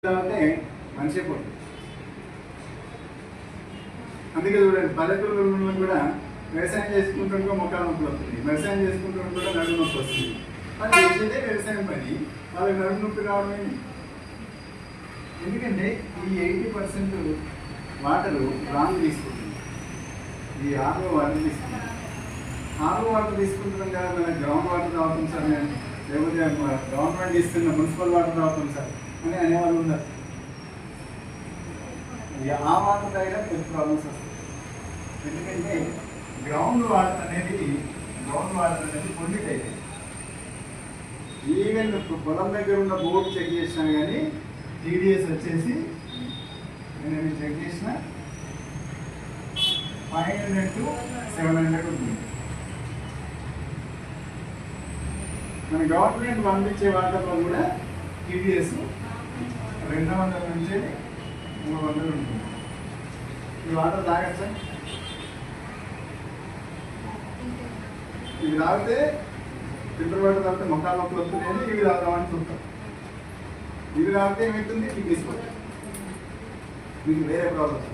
అంటే మనిషి పోతుంది. అందుకే చూడండి, పల్లెటూరులో కూడా వ్యవసాయం చేసుకుంటుంటే మొక్కలు నొప్పి వస్తుంది, వ్యవసాయం చేసుకుంటుంటే కూడా నడుము నొప్పి వస్తుంది. వాళ్ళు చేసేదే వ్యవసాయం పని, వాళ్ళకి నడుము నొప్పి రావడమే. ఎందుకంటే ఈ 80% వాటరు రాంగ్ తీసుకుంటుంది, ఈ ఆర్ఓ వాటర్ తీసుకుంటుంది. ఆర్ఓ వాటర్ తీసుకుంటున్నాం కదా, మన గ్రౌండ్ వాటర్ తాగుతాం సార్, నేను లేకపోతే గవర్నమెంట్ ఇస్తున్న మున్సిపల్ వాటర్ తాగుతాం సార్ అని అనేవాళ్ళు ఉన్నారు. ఆ వాటర్ దగ్గర పెద్ద ప్రాబ్లమ్స్ వస్తాయి. ఎందుకంటే గ్రౌండ్ వాటర్ అనేది పొల్యూట్ అయితే, ఈవెన్ పొలం దగ్గర ఉన్న బోర్డు చెక్ చేసినా కానీ టీడీఎస్ వచ్చేసి నేను చెక్ చేసిన 500 to 700 ఉంటుంది. మన గవర్నమెంట్ పంపించే వాటర్లో కూడా టీడీఎస్ 200 నుంచి 300 ఉంటుంది. ఈ వాటర్ తాగచ్చా? ఇవి తాగితే ఫిల్టర్ వాటర్ తాగితే మొక్కలు నొప్పులు వస్తున్నాయని ఇవి తాగుతామని చూస్తాం. ఇవి తాగితే ఏమవుతుంది? మీకు తీసుకోవచ్చు, మీకు వేరే ప్రాబ్లమ్స్.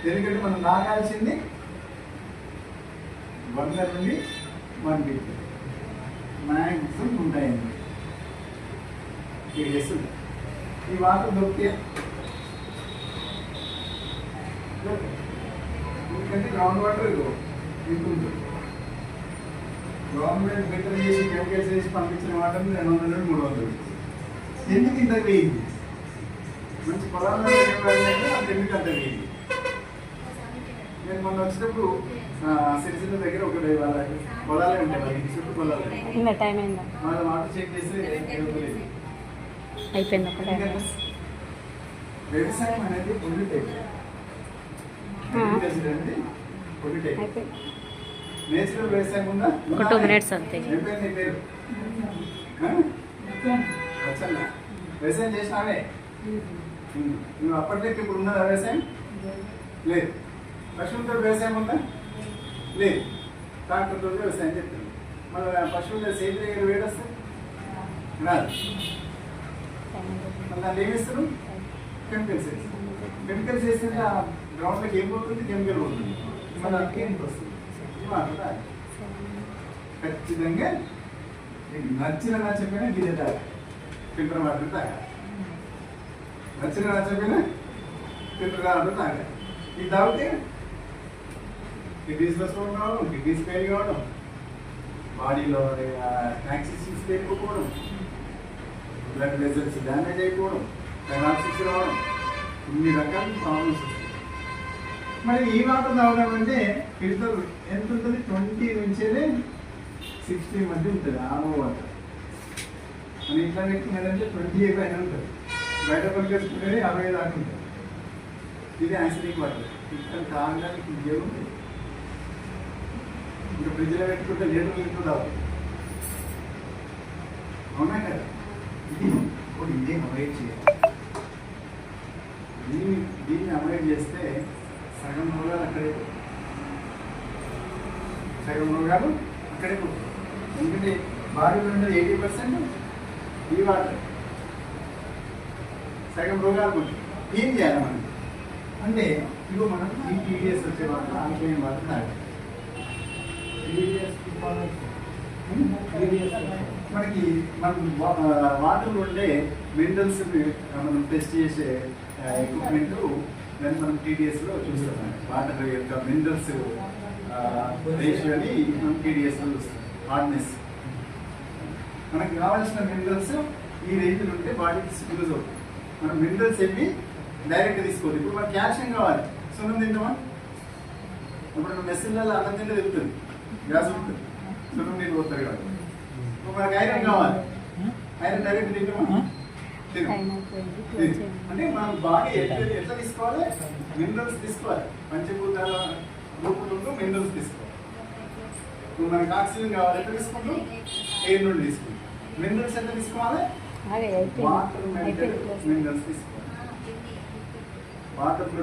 ఎందుకంటే మనం తాగాల్సింది 100 నుండి 150 మ్యాక్సిమం ఉంటాయండి. ఈ వాటర్ దొరికితే ఎందుకంటే గ్రౌండ్ వాటర్ ఇంత ఉంటుంది. గవర్నమెంట్ ఫిల్టర్ చేసి కెమికల్స్ వేసి పంపించిన వాటర్ 200 నుండి 300. ఎందుకు ఇంత వేయింది? మంచి పొలాల్లో అంత ఎందుకు అంత వేయింది? నేను మొన్న వచ్చినప్పుడు సిరిసిల్ల దగ్గర ఒకటి వాళ్ళ పొలాలే ఉంటాయి, వాళ్ళకి చుట్టూ పొలాలు వాళ్ళ వాటర్ చెక్ చేస్తే అయిపోయింది. వ్యవసాయం అనేది పొల్యూట్ అయిపోయింది. పొల్యూట్ అయిపోయింది. నేచురల్ వ్యవసాయం ఉందా? ఒక 2 minutes అంతే. అయిపోయింది పేరు వచ్చన్నా. వ్యవసాయం చేసినావే నువ్వు అప్పటికే. ఇప్పుడు ఉన్నదా వ్యవసాయం? లేదు. పశువులతో వ్యవసాయం ఉందా? లేదు. ట్రాక్టర్తో వ్యవసాయం చెప్తుంది. మళ్ళీ పశువులతో సేంద్రియ వేడి వస్తుంది రాదు. మళ్ళీ దాన్ని ఏమిస్తారు? కెమికల్స్ వేస్తారు. కెమికల్స్ వేస్తే ఆ గ్రౌండ్లోకి ఏం పోతుంది? కెమికల్ పోతుంది. మళ్ళీ ఏం వస్తుంది? ఖచ్చితంగా నీకు నచ్చకపోయినా గిన్నె తాగా, ఫిల్టర్ వాటర్ తాగా. నచ్చకపోయినా ఫిల్టర్ వాటర్ తాగా. ఇది తాగితే కిడ్నీస్ వస్తూ కావడం, కిడ్నీస్ ఫెయిల్ కావడం, బాడీలో టాక్సిన్స్ పెరిగిపోవడం, బ్లడ్ వెజల్స్ డ్యామేజ్ అయిపోవడం, పెరాలసిస్ రావడం, ఇన్ని రకాల ప్రాబ్లమ్స్ వస్తాయి. మరి ఈ వాటర్ తాగడం అంటే ఫిల్టర్ ఎంత ఉంటుంది? 20 నుంచి 60 మధ్య ఉంటుంది ఆరో వాటర్. మన ఇంట్లో పెట్టుకునేదంటే 20 పైన ఉంటుంది. బయట పట్టుకెట్టుకునేది 60 దాకా ఉంటుంది. ఇది యాసిడిక్ వాటర్. ఇక్కడ తాగడానికి ఇంకేముంది? ఇంకా ఫ్రిడ్జ్లో పెట్టుకుంటే లీటర్ లీటర్ తాగుతుంది. అవునా కదా? ఇదే అవాయిడ్ చేయాలి. దీన్ని అవాయిడ్ చేస్తే సగం రోగాలు అక్కడే పోతుంది. ఎందుకంటే బాడీలో ఉండే 80% ఈ వాటర్. సగం రోగాలు పోతుంది. ఏం చేయాలి మనం అంటే, ఇప్పుడు మనం ఈ టీడీఎస్ వచ్చే వాటర్ ఆల్కలైన్ వాటర్ తాగాలి. మనకి వాటర్లో ఉండే మినరల్స్ మనం టెస్ట్ చేసే ఎక్విప్మెంట్ దాన్ని మనం టీడీఎస్లో చూస్తాం. వాటర్ యొక్క మినరల్స్ రేషియోని మనం టీడీఎస్లో చూస్తాం. హార్డ్నెస్, మనకు కావాల్సిన మినరల్స్ ఈ రేంజ్లో ఉంటే బాడీకి యూజ్ అవుతుంది. మనం మినరల్స్ ఏమి డైరెక్ట్గా తీసుకోవాలి. ఇప్పుడు మనకు క్యాల్షియం కావాలి, సున్నం తింటామా? ఇప్పుడు మెస్సిల్లో అన్నం తింటే తిరుగుతుంది, గ్యాస్ ఉంటుంది, సున్నం నీళ్ళు పోతారు కాబట్టి. ఇప్పుడు మనకు ఐరన్ కావాలి, ఐరన్ డైరెక్ట్ తింటామా? అంటే మనం బాడీ ఎట్లా తీసుకోవాలి? మినరల్స్ తీసుకోవాలి. పంచభూతాల రూపంలో మినరల్స్ తీసుకోవాలి. ఇప్పుడు మనకు ఆక్సిజన్ కావాలి, ఎట్లా తీసుకుంటాం? ఎయిర్ నుండి తీసుకుంటాం. మినరల్స్ ఎట్లా తీసుకోవాలి? వాటర్ మినరల్స్ తీసుకోవాలి. వాటర్లో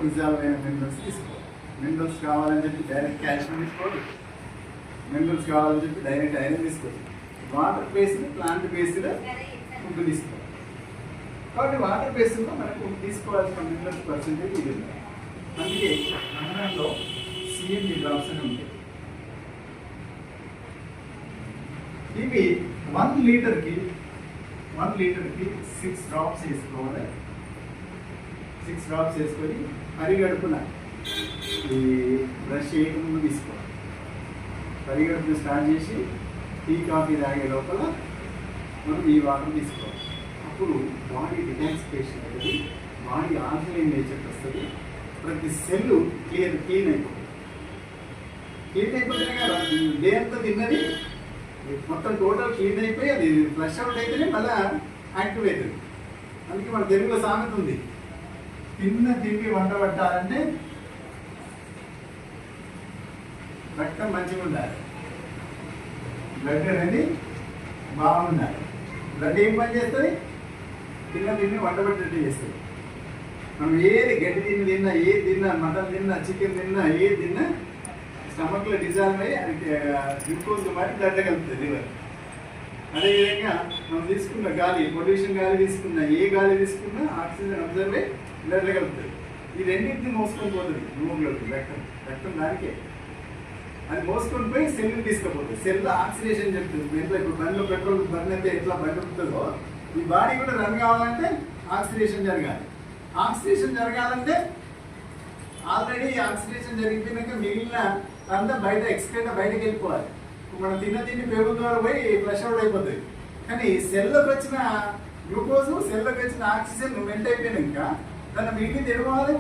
డిజాల్వ్ అయిన మినరల్స్ తీసుకోవాలి. మినరల్స్ కావాలని చెప్పి డైరెక్ట్ కాల్షియం తీసుకోవాలి, మినరల్స్ కావాలని చెప్పి డైరెక్ట్ ఐరన్ తీసుకోవాలి. Water based, plant based food తీసుకోవాలి. కాబట్టి వాటర్ బేసిన్లో మనకు తీసుకోవాల్సిన మినరల్స్ పర్సెంటేజ్ ఇది ఉంది. అందుకే ఆహారంలో సిఎంజి డ్రాప్స్ అని ఉంటాయి. ఇవి 1 లీటర్కి 6 డ్రాప్స్ వేసుకోవాలి. 6 డ్రాప్స్ వేసుకొని పరిగడుపున ఈ బ్రష్ చేయకుండా తీసుకోవాలి. పరిగడుపున స్టార్ట్ చేసి టీ కాఫీ తాగే లోపల మనం ఈ వాటర్ తీసుకోవాలి. అప్పుడు బాడీ డిటాక్సిఫికేషన్ అవుతుంది, బాడీ ఆల్కలైన్ నేచర్కి వస్తుంది, ప్రతి సెల్ క్లీన్ అయిపోతుంది. క్లీన్ అయిపోతేనే కదా డే అంతా తిన్నది మొత్తం టోటల్ క్లీన్ అయిపోయి అది ఫ్లష్ అవుట్ అయితేనే మళ్ళీ యాక్టివ్ అవుతుంది. అందుకే మన తెలుగులో సామెత ఉంది, తిన్న తిండి వంట పట్టాలంటే రక్తం మంచిగా ఉండాలి, బ్లడ్ అనేది బాగుండాలి. బ్లడ్ ఏం పని చేస్తుంది? తిన్న తిండి వంట పట్టేట్టు చేస్తుంది. మనం ఏది గడ్డి తిన్నా, ఏది తిన్నా, మటన్ తిన్నా, చికెన్ తిన్నా, ఏది తిన్నా స్టమక్లో డిజాల్వ్ అయ్యి అది గ్లూకోజ్ మరి బ్లడ్ కలుపుతుంది లివర్. అదేవిధంగా మనం తీసుకున్న గాలి, పొల్యూషన్ గాలి తీసుకున్నా, ఏ గాలి తీసుకున్నా ఆక్సిజన్ అబ్జర్వ్ అయ్యి బ్లడ్ కలుపుతుంది. ఈ రెండింటిని మోసుకొని పోతుంది రూమ్లోకి రక్తం దానికే. అది మోసుకొని పోయి సెల్ని తీసుకుపోతుంది. సెల్ ఆక్సిడేషన్ చెప్తుంది. ఎంత ఇప్పుడు బండిలో పెట్రోల్ బర్న్ అయితే ఎట్లా బండి ఉంటుందో ఈ బాడీ కూడా రన్ కావాలంటే ఆక్సిడేషన్ జరగాలి. ఆక్సిడేషన్ జరగాలంటే ఆల్రెడీ ఆక్సిడేషన్ జరిగిపోయినాక మిగిలిన అంతా బయట ఎక్స్క్రెట్ బయటకు వెళ్ళిపోవాలి. మనం తిండి పేగుల ద్వారా పోయి ఫ్లష్ అవుట్ అయిపోతుంది. కానీ సెల్లోకి వచ్చిన గ్లూకోజ్, సెల్లోకి వచ్చిన ఆక్సిజన్ మెల్ట్ అయిపోయినాక దాన్ని మిగిలింది ఎడుకోవాలి.